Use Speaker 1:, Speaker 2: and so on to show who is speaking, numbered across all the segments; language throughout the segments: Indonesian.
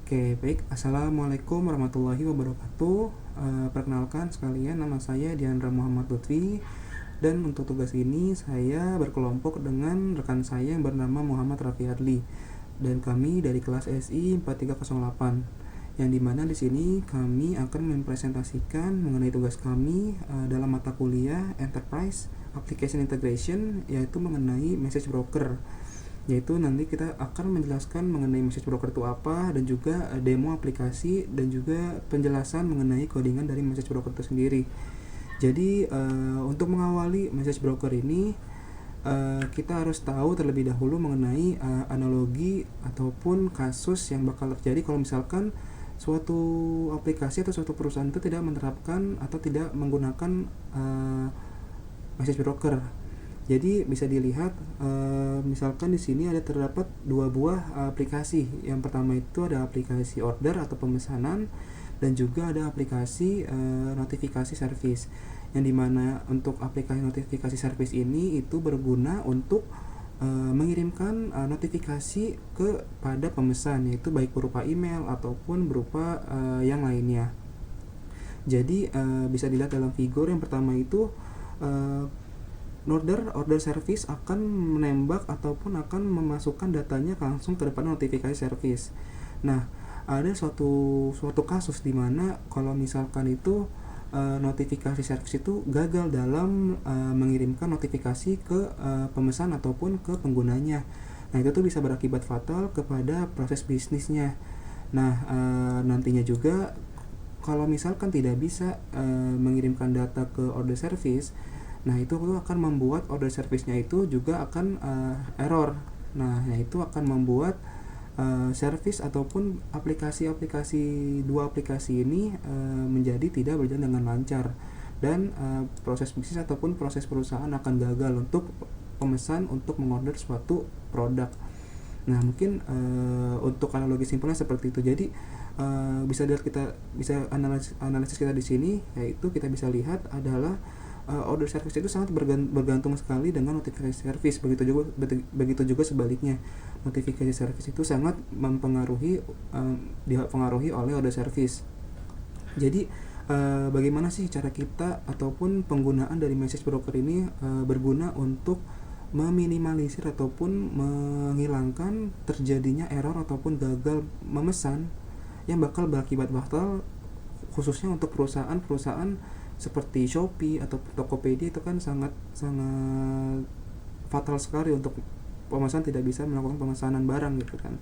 Speaker 1: Oke, baik. Assalamualaikum warahmatullahi wabarakatuh. Perkenalkan sekalian, nama saya Diandra Muhammad Lutfi. Dan untuk tugas ini, saya berkelompok dengan rekan saya yang bernama Muhammad Raffi Adli. Dan kami dari kelas SI 4308. Yang dimana di sini kami akan mempresentasikan mengenai tugas kami dalam mata kuliah Enterprise Application Integration, yaitu mengenai message broker. Yaitu nanti kita akan menjelaskan mengenai message broker itu apa, dan juga demo aplikasi, dan juga penjelasan mengenai codingan dari message broker itu sendiri. Jadi untuk mengawali message broker ini, kita harus tahu terlebih dahulu mengenai analogi ataupun kasus yang bakal terjadi kalau misalkan suatu aplikasi atau suatu perusahaan itu tidak menerapkan atau tidak menggunakan message broker. Jadi bisa dilihat misalkan di sini ada terdapat dua buah aplikasi. Yang pertama itu ada aplikasi order atau pemesanan, dan juga ada aplikasi notifikasi service. Yang dimana untuk aplikasi notifikasi service ini itu berguna untuk mengirimkan notifikasi kepada pemesan, yaitu baik berupa email ataupun berupa yang lainnya. Jadi bisa dilihat dalam figur yang pertama itu order service akan menembak ataupun akan memasukkan datanya langsung ke depan notifikasi service. Nah, ada suatu kasus di mana kalau misalkan itu notifikasi service itu gagal dalam mengirimkan notifikasi ke pemesan ataupun ke penggunanya. Nah, itu tuh bisa berakibat fatal kepada proses bisnisnya. Nah, nantinya juga kalau misalkan tidak bisa mengirimkan data ke order service, nah itu akan membuat order service-nya itu juga akan error. Nah, itu akan membuat service ataupun dua aplikasi ini menjadi tidak berjalan dengan lancar, dan proses bisnis ataupun proses perusahaan akan gagal untuk pemesan untuk mengorder suatu produk. Nah, mungkin untuk analogi simpelnya seperti itu. Jadi bisa analisis kita di sini, yaitu kita bisa lihat adalah order service itu sangat bergantung sekali dengan notifikasi service. Begitu juga sebaliknya, notifikasi service itu sangat dipengaruhi oleh order service. Jadi bagaimana sih cara kita ataupun penggunaan dari message broker ini berguna untuk meminimalisir ataupun menghilangkan terjadinya error ataupun gagal memesan yang bakal berakibat fatal, khususnya untuk perusahaan seperti Shopee atau Tokopedia. Itu kan sangat fatal sekali untuk pemesan tidak bisa melakukan pemesanan barang gitu kan.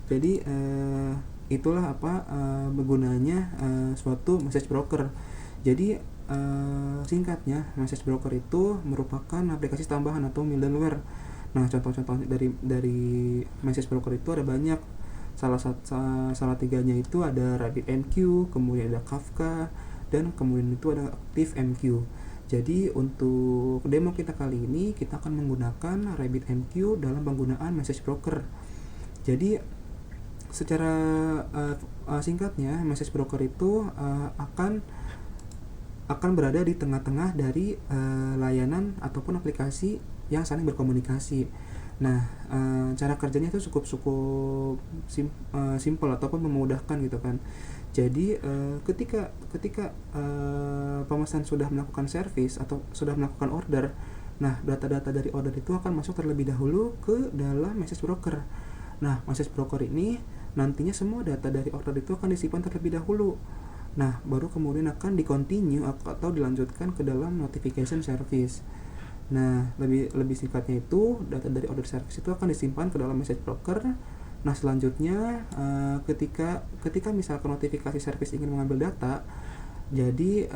Speaker 1: Jadi itulah gunanya suatu message broker. Jadi singkatnya, message broker itu merupakan aplikasi tambahan atau middleware. Nah, contoh-contoh dari message broker itu ada banyak. Salah tiganya itu ada RabbitMQ, kemudian ada Kafka, dan kemudian itu ada ActiveMQ. Jadi untuk demo kita kali ini, kita akan menggunakan RabbitMQ dalam penggunaan message broker. Jadi secara singkatnya, message broker itu akan berada di tengah-tengah dari layanan ataupun aplikasi yang saling berkomunikasi. Nah, cara kerjanya itu cukup simple ataupun memudahkan gitu kan. Jadi ketika pemesan sudah melakukan service atau sudah melakukan order, nah data-data dari order itu akan masuk terlebih dahulu ke dalam message broker. Nah, message broker ini nantinya semua data dari order itu akan disimpan terlebih dahulu. Nah, baru kemudian akan di-continue atau dilanjutkan ke dalam notification service. Nah, lebih singkatnya itu, data dari order service itu akan disimpan ke dalam message broker. Nah, selanjutnya ketika misalkan notifikasi service ingin mengambil data, jadi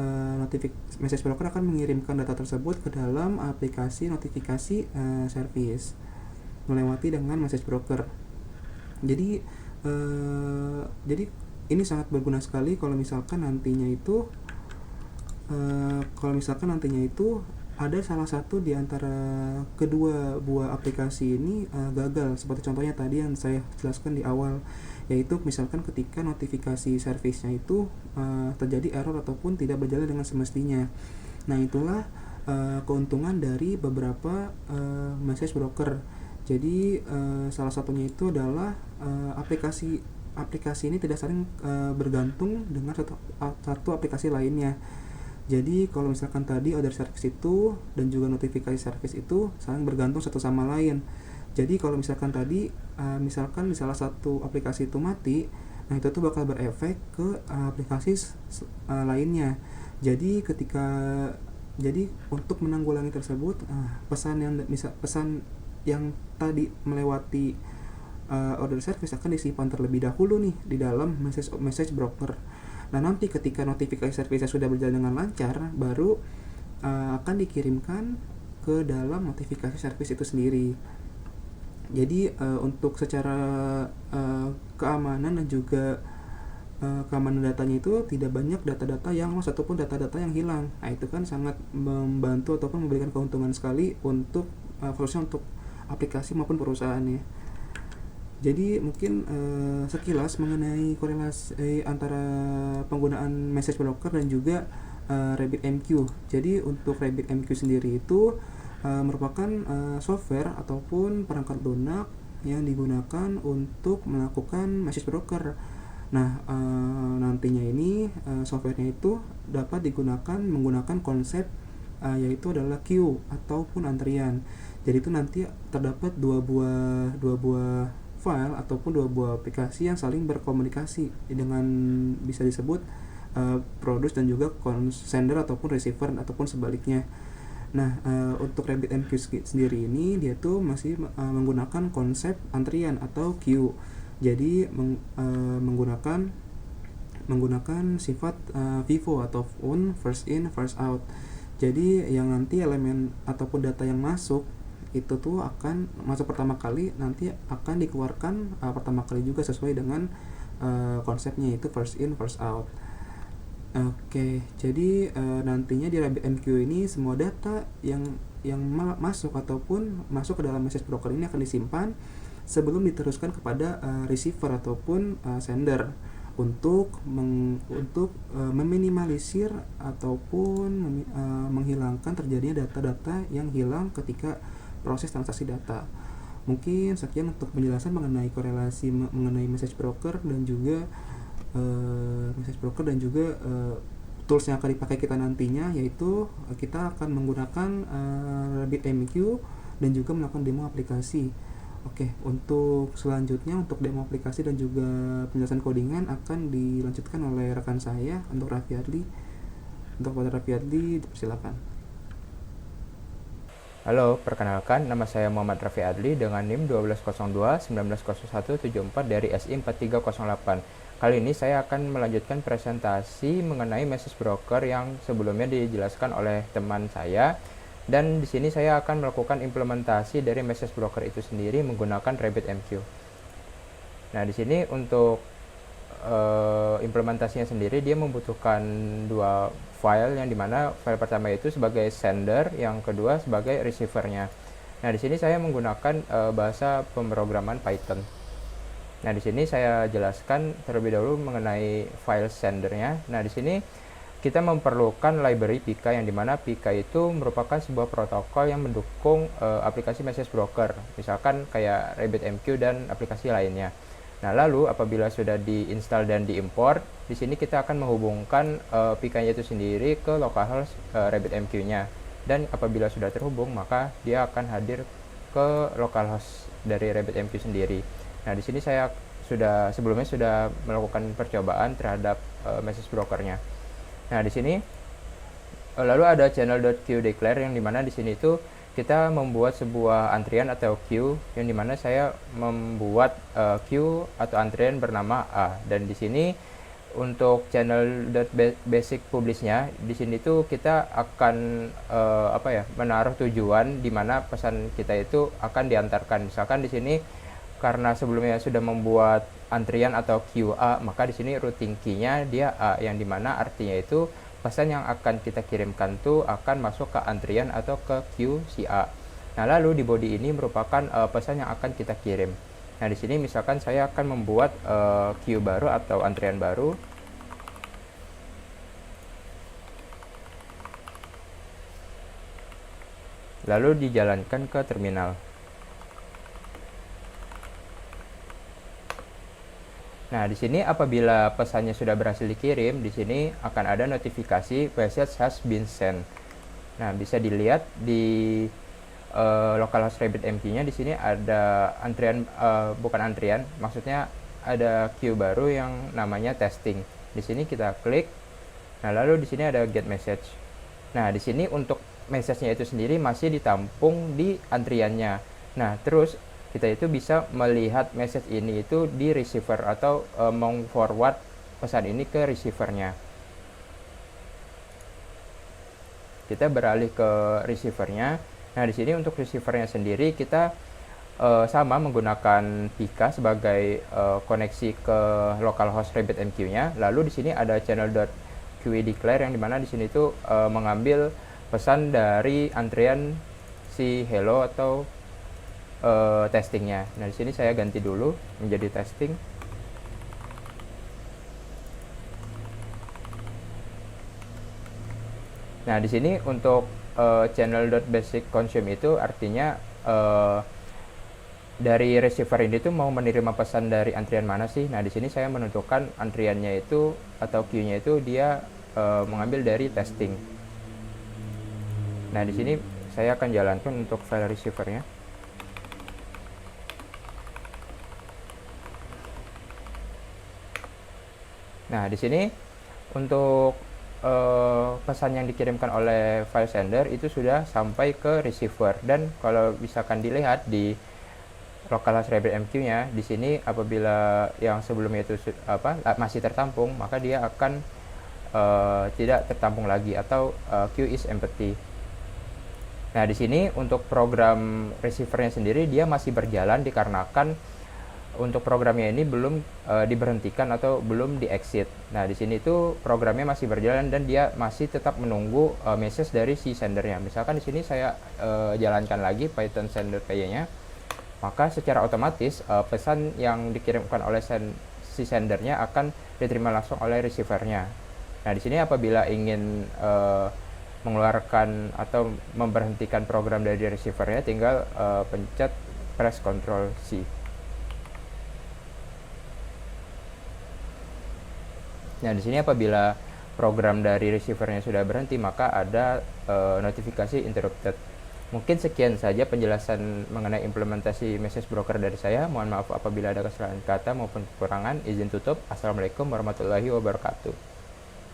Speaker 1: message broker akan mengirimkan data tersebut ke dalam aplikasi notifikasi service melewati dengan message broker. Jadi ini sangat berguna sekali kalau misalkan nantinya itu ada salah satu di antara kedua buah aplikasi ini gagal, seperti contohnya tadi yang saya jelaskan di awal, yaitu misalkan ketika notifikasi service-nya itu terjadi error ataupun tidak berjalan dengan semestinya. Nah, itulah keuntungan dari beberapa message broker. Jadi salah satunya itu adalah aplikasi aplikasi ini tidak saling bergantung dengan satu aplikasi lainnya. Jadi kalau misalkan tadi order service itu dan juga notifikasi service itu saling bergantung satu sama lain. Jadi kalau misalkan tadi misalkan di salah satu aplikasi itu mati, nah itu tuh bakal berefek ke aplikasi lainnya. Jadi jadi untuk menanggulangi tersebut, pesan yang tadi melewati order service akan disimpan terlebih dahulu nih di dalam message broker. Nah, nanti ketika notifikasi service sudah berjalan dengan lancar, baru akan dikirimkan ke dalam notifikasi service itu sendiri. Jadi untuk secara keamanan dan juga keamanan datanya itu tidak banyak data-data yang loss ataupun data-data yang hilang. Nah, itu kan sangat membantu ataupun memberikan keuntungan sekali untuk khususnya untuk aplikasi maupun perusahaannya. Jadi mungkin sekilas mengenai korelasi antara penggunaan message broker dan juga RabbitMQ. Jadi untuk RabbitMQ sendiri itu merupakan software ataupun perangkat lunak yang digunakan untuk melakukan message broker. Nah, nantinya ini softwarenya itu dapat digunakan menggunakan konsep yaitu adalah queue ataupun antrian. Jadi itu nanti terdapat dua buah file ataupun dua buah aplikasi yang saling berkomunikasi dengan bisa disebut produce dan juga sender ataupun receiver ataupun sebaliknya. Nah, untuk RabbitMQ sendiri ini dia tuh masih menggunakan konsep antrian atau queue. Jadi menggunakan sifat FIFO ataupun first in first out. Jadi yang nanti elemen ataupun data yang masuk itu tuh akan masuk pertama kali, nanti akan dikeluarkan pertama kali juga sesuai dengan konsepnya, itu first in first out. Oke, jadi nantinya di RabbitMQ ini semua data yang masuk ataupun masuk ke dalam message broker ini akan disimpan sebelum diteruskan kepada receiver ataupun sender untuk meminimalisir ataupun menghilangkan terjadinya data-data yang hilang ketika proses transaksi data. Mungkin sekian untuk penjelasan mengenai korelasi mengenai message broker dan juga tools yang akan dipakai kita nantinya, yaitu kita akan menggunakan RabbitMQ dan juga melakukan demo aplikasi. Oke, untuk selanjutnya untuk demo aplikasi dan juga penjelasan codingan akan dilanjutkan oleh rekan saya untuk Raffi Adli. Untuk pada Raffi Adli, silakan.
Speaker 2: Halo, perkenalkan nama saya Muhammad Raffi Adli dengan NIM 1202-190174 dari SI4308. Kali ini saya akan melanjutkan presentasi mengenai message broker yang sebelumnya dijelaskan oleh teman saya, dan di sini saya akan melakukan implementasi dari message broker itu sendiri menggunakan RabbitMQ. Nah, di sini untuk implementasinya sendiri dia membutuhkan dua file, yang dimana file pertama itu sebagai sender, yang kedua sebagai receivernya. Nah, di sini saya menggunakan bahasa pemrograman Python. Nah, di sini saya jelaskan terlebih dahulu mengenai file sendernya. Nah, di sini kita memerlukan library Pika, yang dimana Pika itu merupakan sebuah protokol yang mendukung aplikasi message broker, misalkan kayak RabbitMQ dan aplikasi lainnya. Nah, lalu apabila sudah diinstal dan diimport, di sini kita akan menghubungkan Pika-nya itu sendiri ke localhost RabbitMQ-nya. Dan apabila sudah terhubung, maka dia akan hadir ke localhost dari RabbitMQ sendiri. Nah, di sini saya sebelumnya sudah melakukan percobaan terhadap message brokernya. Nah, di sini lalu ada channel.queueDeclare, yang dimana di sini itu kita membuat sebuah antrian atau queue, yang dimana saya membuat queue atau antrian bernama A. Dan di sini untuk channel.basic publish-nya, di sini tuh kita akan menaruh tujuan di mana pesan kita itu akan diantarkan. Misalkan di sini karena sebelumnya sudah membuat antrian atau queue A, maka di sini routing key-nya dia A, yang dimana artinya itu pesan yang akan kita kirimkan tuh akan masuk ke antrian atau ke queue si A. Nah, lalu di body ini merupakan pesan yang akan kita kirim. Nah, di sini misalkan saya akan membuat queue baru atau antrian baru. Lalu dijalankan ke terminal. Nah, di sini apabila pesannya sudah berhasil dikirim, di sini akan ada notifikasi message has been sent. Nah, bisa dilihat di localhost RabbitMQ-nya di sini ada antrian, bukan antrian, maksudnya ada queue baru yang namanya testing. Di sini kita klik. Nah, lalu di sini ada get message. Nah, di sini untuk message-nya itu sendiri masih ditampung di antriannya. Nah, terus kita itu bisa melihat message ini itu di receiver atau meng-forward pesan ini ke receivernya. Kita beralih ke receivernya. Nah, di sini untuk receivernya sendiri kita sama menggunakan Pika sebagai koneksi ke localhost RabbitMQ-nya. Lalu di sini ada channel.queue_declare yang dimana di sini itu mengambil pesan dari antrian si hello atau testingnya. Nah, di sini saya ganti dulu menjadi testing. Nah, di sini untuk channel.basic_consume itu artinya dari receiver ini tuh mau menerima pesan dari antrian mana sih. Nah, di sini saya menentukan antriannya itu atau queue-nya itu dia mengambil dari testing. Nah, di sini saya akan jalankan untuk file receivernya. Nah, di sini untuk pesan yang dikirimkan oleh file sender itu sudah sampai ke receiver, dan kalau misalkan dilihat di localhost RabbitMQ-nya di sini apabila yang sebelumnya itu masih tertampung, maka dia akan tidak tertampung lagi atau queue is empty. Nah, di sini untuk program receivernya sendiri dia masih berjalan dikarenakan untuk programnya ini belum diberhentikan atau belum di-exit. Nah, di sini itu programnya masih berjalan dan dia masih tetap menunggu message dari si sendernya. Misalkan di sini saya jalankan lagi Python sender PY-nya, maka secara otomatis pesan yang dikirimkan oleh si sendernya akan diterima langsung oleh receivernya. Nah, di sini apabila ingin mengeluarkan atau memberhentikan program dari receivernya, tinggal pencet press Ctrl C. Nah, di sini apabila program dari receivernya sudah berhenti, maka ada notifikasi interrupted. Mungkin sekian saja penjelasan mengenai implementasi message broker dari saya. Mohon maaf apabila ada kesalahan kata maupun kekurangan. Izin tutup. Assalamualaikum warahmatullahi wabarakatuh.